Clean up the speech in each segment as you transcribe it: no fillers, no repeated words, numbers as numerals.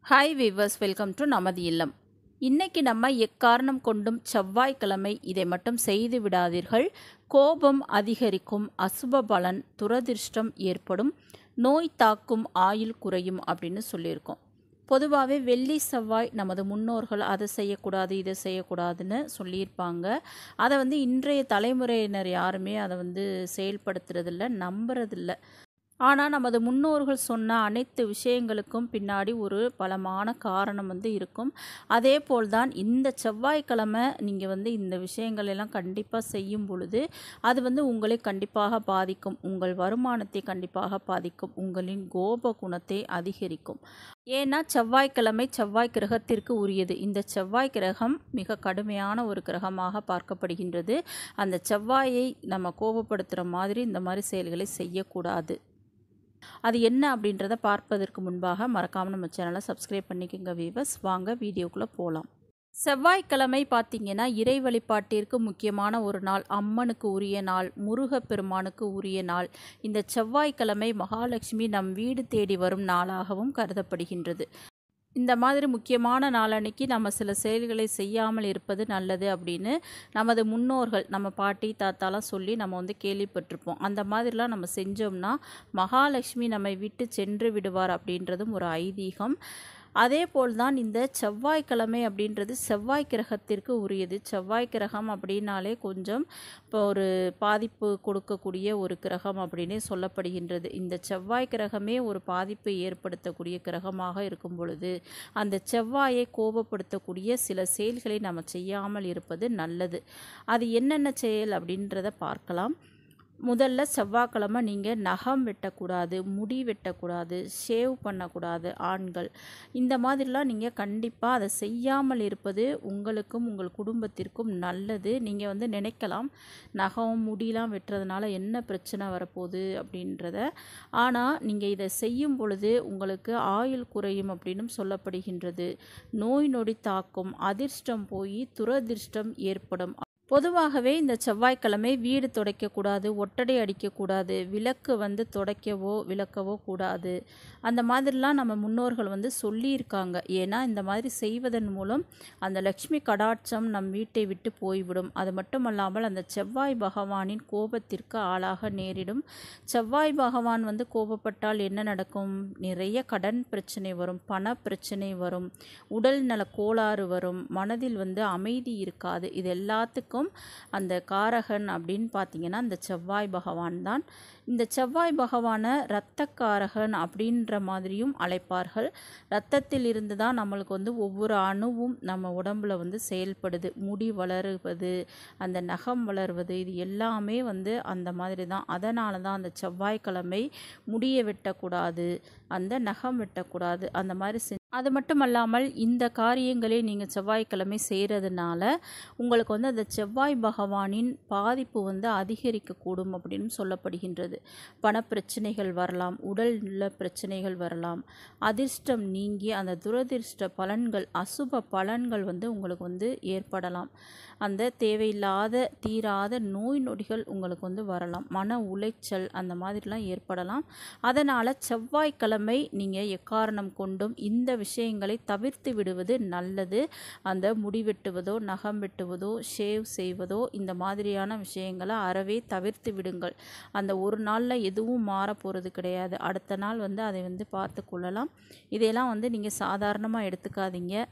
Hi viewers, welcome to நமது இல்லம். இன்னைக்கு நம்ம எக்காரணம் கொண்டும் செவ்வாய்க்கிழமை இதை மட்டும் செய்து விடாதீர்கள். கோபம் அதிகரிக்கும், அசுப பலன், துரதிர்ஷ்டம் ஏற்படும், நோய் தாக்கும், ஆயுள் குறையும் அப்படின்னு சொல்லியிருக்கோம். பொதுவாகவே வெள்ளி செவ்வாய் நமது முன்னோர்கள் அதை செய்யக்கூடாது இதை செய்யக்கூடாதுன்னு சொல்லியிருப்பாங்க. அதை இன்றைய தலைமுறையினர் யாருமே அதை செயல்படுத்துறதில்ல, நம்புறதில்ல. ஆனால் நமது முன்னோர்கள் சொன்ன அனைத்து விஷயங்களுக்கும் பின்னாடி ஒரு பலமான காரணம் இருக்கும். அதே போல்தான் இந்த செவ்வாய்க்கிழமை நீங்கள் இந்த விஷயங்கள் எல்லாம் கண்டிப்பாக செய்யும் பொழுது அது உங்களை கண்டிப்பாக பாதிக்கும். உங்கள் வருமானத்தை கண்டிப்பாக பாதிக்கும். உங்களின் கோப குணத்தை அதிகரிக்கும். ஏன்னா செவ்வாய்க்கிழமை செவ்வாய் கிரகத்திற்கு உரியது. இந்த செவ்வாய் கிரகம் மிக கடுமையான ஒரு கிரகமாக பார்க்கப்படுகின்றது. அந்த செவ்வாயை நம்ம கோபப்படுத்துகிற மாதிரி இந்த மாதிரி செயல்களை செய்யக்கூடாது. அது என்ன அப்படின்றத பார்ப்பதற்கு முன்பாக மறக்காமல் நம்ம சேனலை சப்ஸ்கிரைப் பண்ணிக்கோங்க வீவர்ஸ். வாங்க வீடியோக்குள்ளே போகலாம். செவ்வாய்க்கிழமை பார்த்திங்கன்னா இறை வழிபாட்டிற்கு முக்கியமான ஒரு நாள், அம்மனுக்கு உரிய நாள், முருகப்பெருமானுக்கு உரிய நாள். இந்த செவ்வாய்க்கிழமை மகாலட்சுமி நம் வீடு தேடி வரும் நாளாகவும் கருதப்படுகின்றது. இந்த மாதிரி முக்கியமான நாளன்னைக்கு நம்ம சில செயல்களை செய்யாமல் இருப்பது நல்லது அப்படின்னு நமது முன்னோர்கள், நம்ம பாட்டி தாத்தாலாம் சொல்லி நம்ம கேள்விப்பட்டிருப்போம். அந்த மாதிரிலாம் நம்ம செஞ்சோம்னா மகாலட்சுமி நம்மை விட்டு சென்று விடுவார் அப்படின்றதும் ஒரு ஐதீகம். அதே போல்தான் இந்த செவ்வாய்க்கிழமை அப்படின்றது செவ்வாய் கிரகத்திற்கு உரியது. செவ்வாய் கிரகம் அப்படின்னாலே கொஞ்சம் இப்போ ஒரு பாதிப்பு கொடுக்கக்கூடிய ஒரு கிரகம் அப்படின்னே சொல்லப்படுகின்றது. இந்த செவ்வாய் கிரகமே ஒரு பாதிப்பை ஏற்படுத்தக்கூடிய கிரகமாக இருக்கும் பொழுது அந்த செவ்வாயை கோபப்படுத்தக்கூடிய சில செயல்களை நம்ம செய்யாமல் இருப்பது நல்லது. அது என்னென்ன செயல் அப்படின்றத பார்க்கலாம். முதல்ல செவ்வாய்க்கிழமை நீங்கள் நகம் வெட்டக்கூடாது, முடி வெட்டக்கூடாது, ஷேவ் பண்ணக்கூடாது ஆண்கள். இந்த மாதிரிலாம் நீங்கள் கண்டிப்பாக அதை செய்யாமல் இருப்பது உங்களுக்கும் உங்கள் குடும்பத்திற்கும் நல்லது. நீங்கள் நினைக்கலாம் நகம் முடியெலாம் வெட்டுறதுனால என்ன பிரச்சனை வரப்போகுது அப்படின்றத. ஆனால் நீங்கள் இதை செய்யும் பொழுது உங்களுக்கு ஆயுள் குறையும் அப்படின்னும் சொல்லப்படுகின்றது. நோய் நொடி தாக்கும், அதிர்ஷ்டம் போய் துரதிர்ஷ்டம் ஏற்படும். பொதுவாகவே இந்த செவ்வாய்க்கிழமை வீடு துடைக்கக்கூடாது, ஒட்டடை அடிக்கக்கூடாது, விளக்கு துடைக்கவோ விளக்கவோ கூடாது. அந்த மாதிரிலாம் நம்ம முன்னோர்கள் சொல்லியிருக்காங்க. ஏன்னா இந்த மாதிரி செய்வதன் மூலம் அந்த லக்ஷ்மி கடாட்சம் நம் வீட்டை விட்டு போய்விடும். அது மட்டுமல்லாமல் அந்த செவ்வாய் பகவானின் கோபத்திற்கு ஆளாக நேரிடும். செவ்வாய் பகவான் கோபப்பட்டால் என்ன நடக்கும்? நிறைய கடன் பிரச்சனை வரும், பண பிரச்சனை வரும், உடல் நல கோளாறு வரும், மனதில் அமைதி இருக்காது. இது எல்லாத்துக்கும் அந்த காரகன் அப்படின்னு பார்த்தீங்கன்னா இந்த செவ்வாய் பகவான் தான். இந்த செவ்வாய் பகவானை இரத்தக்காரகன் அப்படின்ற மாதிரியும் அழைப்பார்கள். இரத்தத்தில் இருந்து தான் நம்மளுக்கு ஒவ்வொரு அணுவும் நம்ம உடம்புல செயல்படுது. முடி வளருவது, அந்த நகம் வளருவது, இது எல்லாமே அந்த மாதிரி தான். அதனால தான் அந்த செவ்வாய்க்கிழமை முடியை வெட்டக்கூடாது, அந்த நகம் வெட்டக்கூடாது, அந்த மாதிரி அது மட்டும் அல்லாமல் இந்த காரியங்களை நீங்கள் செவ்வாய்க்கிழமை செய்கிறதுனால உங்களுக்கு அந்த செவ்வாய் பகவானின் பாதிப்பு அதிகரிக்கக்கூடும் அப்படின்னு சொல்லப்படுகின்றது. பணப்பிரச்சனைகள் வரலாம், உடல் உள்ள பிரச்சனைகள் வரலாம், அதிர்ஷ்டம் நீங்கி அந்த துரதிர்ஷ்ட பலன்கள், அசுப பலன்கள் உங்களுக்கு ஏற்படலாம். அந்த தேவையில்லாத தீராத நோய் நொடிகள் உங்களுக்கு வரலாம், மன உளைச்சல் அந்த மாதிரிலாம் ஏற்படலாம். அதனால் செவ்வாய்க்கிழமை நீங்கள் எக்காரணம் கொண்டும் இந்த விஷயங்களை தவிர்த்து விடுவது நல்லது. அந்த முடி வெட்டுவதோ, நகம் வெட்டுவதோ, ஷேவ் செய்வதோ இந்த மாதிரியான விஷயங்களை அறவே தவிர்த்து விடுங்கள். அந்த ஒரு நாளில் எதுவும் மாற போகிறது கிடையாது. அடுத்த நாள் அதை பார்த்து கொள்ளலாம். இதையெல்லாம் நீங்கள் சாதாரணமாக எடுத்துக்காதீங்க.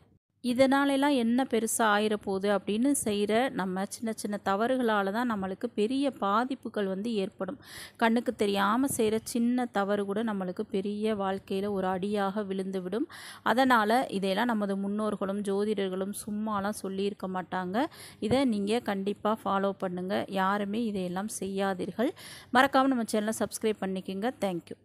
இதனாலெல்லாம் என்ன பெருசாக ஆயிரப்போகுது அப்படின்னு செய்கிற நம்ம சின்ன சின்ன தவறுகளால் தான் நம்மளுக்கு பெரிய பாதிப்புகள் ஏற்படும். கண்ணுக்கு தெரியாமல் செய்கிற சின்ன தவறு கூட நம்மளுக்கு பெரிய வாழ்க்கையில் ஒரு அடியாக விழுந்துவிடும். அதனால் இதையெல்லாம் நமது முன்னோர்களும் ஜோதிடர்களும் சும்மாலாம் சொல்லியிருக்க மாட்டாங்க. இதை நீங்கள் கண்டிப்பாக ஃபாலோ பண்ணுங்கள். யாருமே இதையெல்லாம் செய்யாதீர்கள். மறக்காமல் நம்ம சேனலை சப்ஸ்கிரைப் பண்ணிக்கோங்க. தேங்க்யூ.